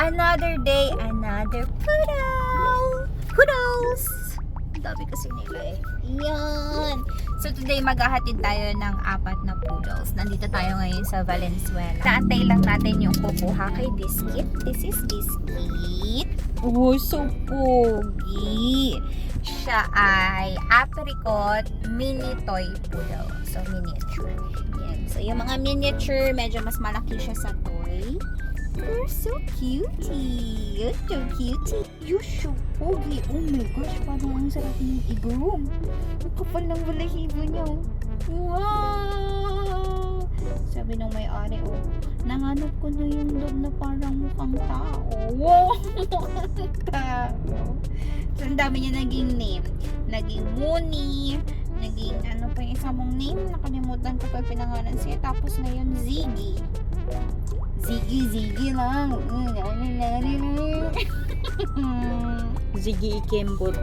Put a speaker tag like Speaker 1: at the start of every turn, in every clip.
Speaker 1: Another day, another poodle! Poodles! Ang dami kasi nila eh. Yan! So today maghahatid tayo ng 4 na poodles. Nandito tayo ngayon sa Valenzuela. Naantay lang natin yung kukuha kay Biscuit. This is Biscuit. Oh, so pogi! Siya ay apricot mini toy poodle. So miniature. Yan. So yung mga miniature, medyo mas malaki siya sa toy. You're so cutie. You're so cutie. You're so pogi. Oh my gosh, parang ang sarap ng igong. Ang kapal ng balahibo niya. Wow! Sabi ng may-ari, oh, nanganap ko na yung dog na parang mukhang tao. Wow! Tao. So, ang dami niya naging name. Naging Mooney. Naging, ano pa yung isa mong name? Nakalimutan ko pa pinangalan siya. Tapos ngayon, Ziggy. Ziggy lang.
Speaker 2: Ziggy Ikembot.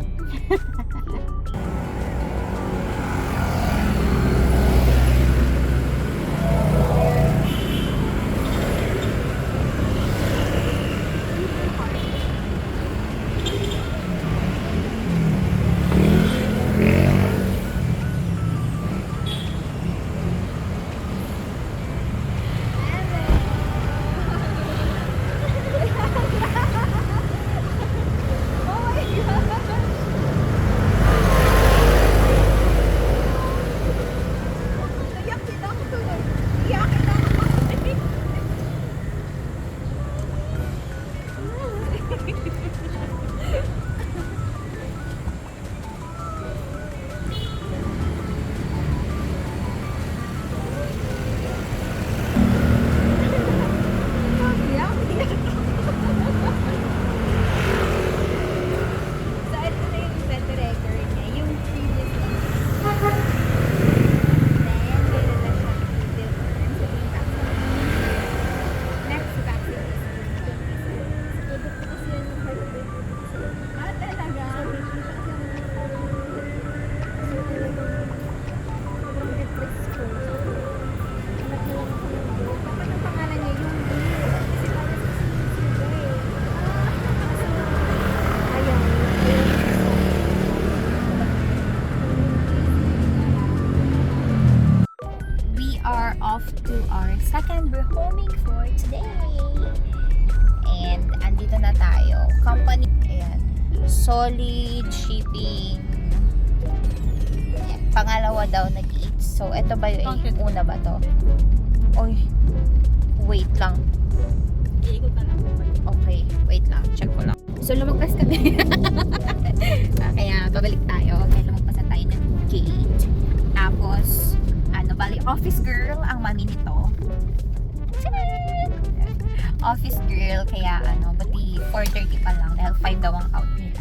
Speaker 1: To our second rehoming for today. And andito na tayo. Company, ayan, solid shipping. Ayan, pangalawa daw nag-eat. So, ito ba yung una ba to? Oy, wait lang.
Speaker 2: Iikot na lang.
Speaker 1: Okay, wait lang. Check ko lang. So, lumagpas kami. Kaya, babalik tayo. Kaya lumagpas na tayo ng gate. Tapos, bali, office girl ang mami nito. Office girl, kaya bati 4:30 pa lang dahil 5 daw ang out nila.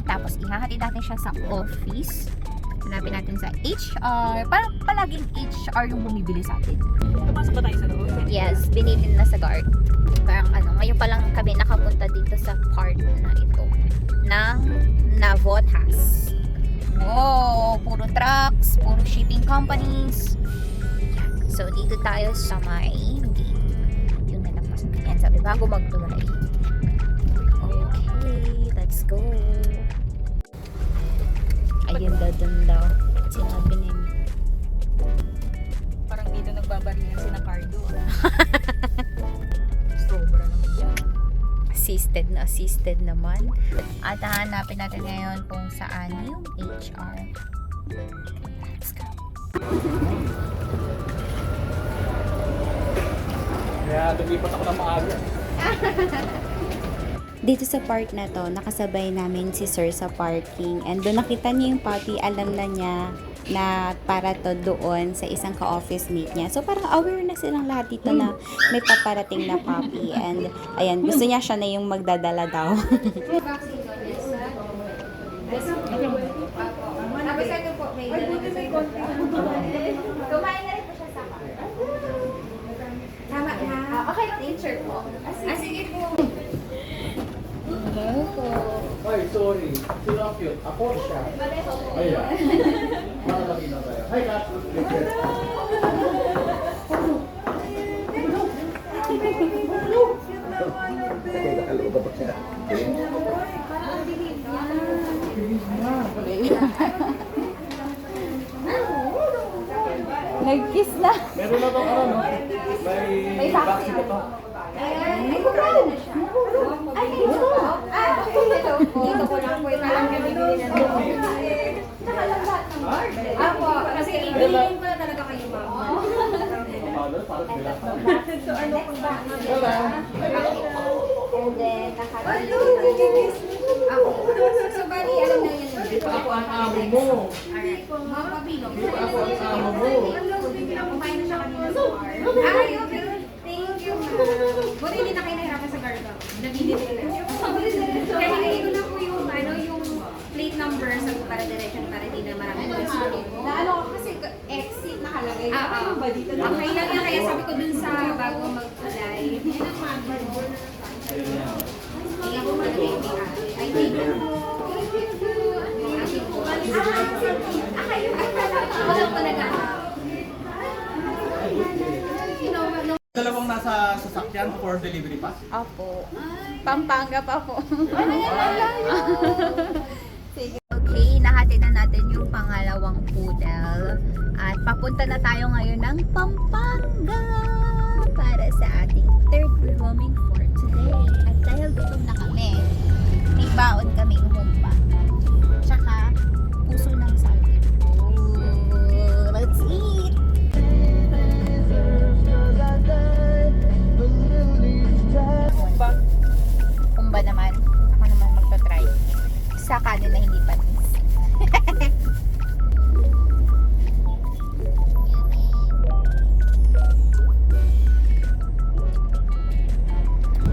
Speaker 1: Tapos, ihahatid natin siya sa office. Hanapin natin sa HR. Parang palaging HR yung bumibili sa atin.
Speaker 2: Pumasok ba tayo sa loob?
Speaker 1: Yes, binili na sa guard. Parang ngayon pa lang kami nakapunta dito sa part na ito ng Navotas. Wow, puro trucks, puro shipping companies. So, dito tayo sa may gate. Yung nalagpas. Yan, sabi, bago magtulay. Okay, let's go. Ayun daw, dun daw. Sinabi ni
Speaker 2: Parang dito nagbabarilan si na Cardo. Sobra naman yan.
Speaker 1: Assisted naman. At hanapin natin ngayon kung saan yung HR. Let's go.
Speaker 3: Kaya lumipat ako ng maaga.
Speaker 4: Dito sa park na to, nakasabay namin si Sir sa parking. And doon nakita niya yung puppy, alam na niya na para to doon sa isang ka-office mate niya. So parang aware na silang lahat dito na may paparating na puppy. And ayan, gusto niya siya na yung magdadala daw.
Speaker 1: Kumain na rin po siya sa car. Tama na. Okay lang, teacher po. Sige po. Hello po.
Speaker 3: Ay, sorry. Sino ang cute? Ako o siya? Ayan. Para lagi na tayo. Hi, Kat. Okay, nakaloob pa siya.
Speaker 4: Nag-kiss na.
Speaker 3: Meron na tong ano, no? May vaccine pa to.
Speaker 1: Ay, kumano na siya. Ay, dito ko lang po yung alam kami bibili na doon. Apo, kasi ibilin ko na talaga kayo, mama.
Speaker 3: Parang bilang na.
Speaker 1: So, ano kung ba?
Speaker 3: Wala.
Speaker 1: And then, nakakalimutan. Ako. So, bali, alam na yun.
Speaker 3: Dito ako ang amo mo.
Speaker 1: Alright. Mga pabilog.
Speaker 3: Dito ako ang amo mo.
Speaker 1: Kumain na siya kanina sa bar. Ay, okay. Thank you, ma'am. Buti hindi na kayo nahirapan sa garda. Nabili nila. Kaya hingay ko na po yung, ano, yung plate number sa para direction para hindi na maraming question.
Speaker 4: Na ano kasi exit nakalagay.
Speaker 1: Okay lang yan. Kaya sabi ko dun sa bago mag-apply. Tingnan ko malagay yung ay, thank you.
Speaker 3: Dalawang nasa sasakyan for delivery pa?
Speaker 4: Opo. Pampanga pa po.
Speaker 1: Okay, nahatid na natin yung pangalawang poodle. At papunta na tayo ngayon ng Pampanga para sa ating third roaming for today. At dahil gutom na kami, may baon kaming humpa. Tsaka, puso ng saging. Ooh, let's eat! Humba naman. Ako naman magta-try. Sa kanin na hindi panis.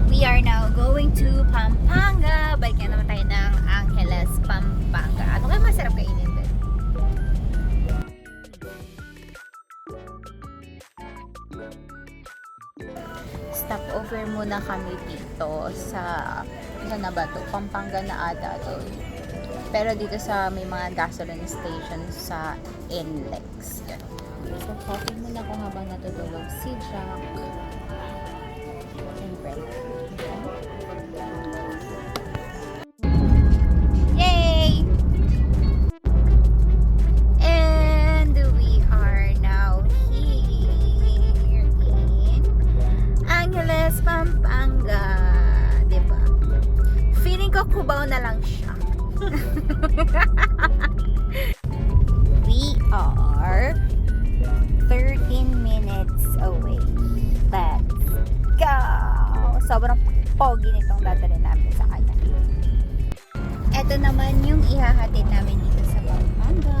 Speaker 1: We are now going to Pampanga. Balikan naman tayo ng Angeles, Pampanga. Ano kaya masarap kainin doon? Stop over muna kami dito sa ano na ba to? Pampanga na ata to. Pero dito sa may mga gasoline station sa NLEX. Yan. So, coffee muna ko habang natutulog si Jack. Siyempre. Yay! And we are now here in Angeles, Pampanga. Diba? Feeling ko Cubao na lang siya. We are 13 minutes away. Let's go! Sobrang pogi nitong dadalhin namin sa kanya. Ito naman yung ihahatid namin dito sa Pampanga.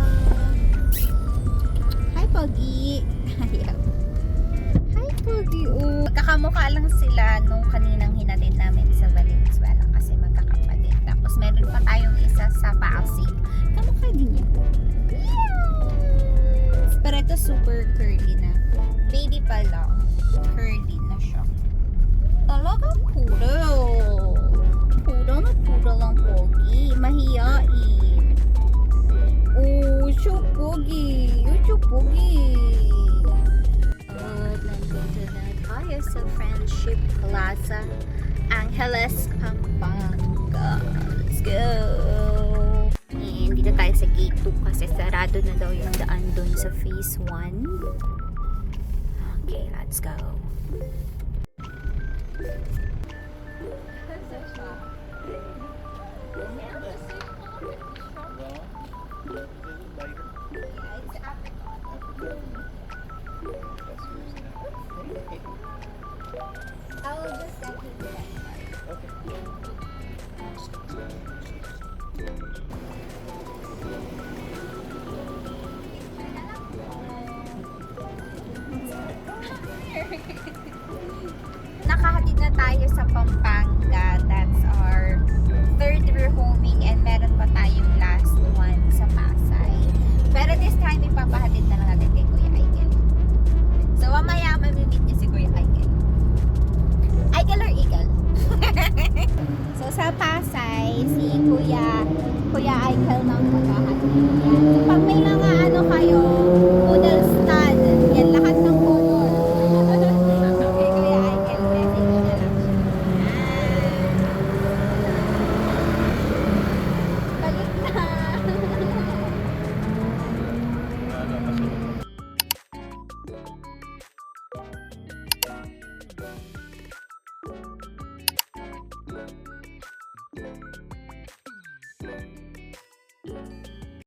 Speaker 1: Hi, Pogi! Hi, Pogi! Oh. Magkakamukha lang sila nung kaninang hinatid namin sa Valenzuela kasi magkakapatid. Tapos meron pa tayong isa sa Pasig. Kamukha din yan. Yes! Pero ito super curly na. Baby pa lang. Curly na siya. Talagang poodle. Poodle na poodle ang Pogi. Mahiyain. Oh, so Pogi. Oh, so Pogi. Nandito na tayo sa Friendship Plaza, Angeles, Pampanga. Let's go! And dito tayo sa gate 2 kasi sarado na daw yung daan doon sa phase 1. Okay, let's go. Nakahatid na tayo sa Pampanga. That's our third rehoming and meron pa tayong last one sa Pasay. Pero this time, ipapahatid na lang natin kay Kuya Aiken. So, mamaya mamimit niya si Kuya Aiken. Aiken or Eagle? So, sa Pasay, si Kuya Aiken lang maghahatid. So, pag may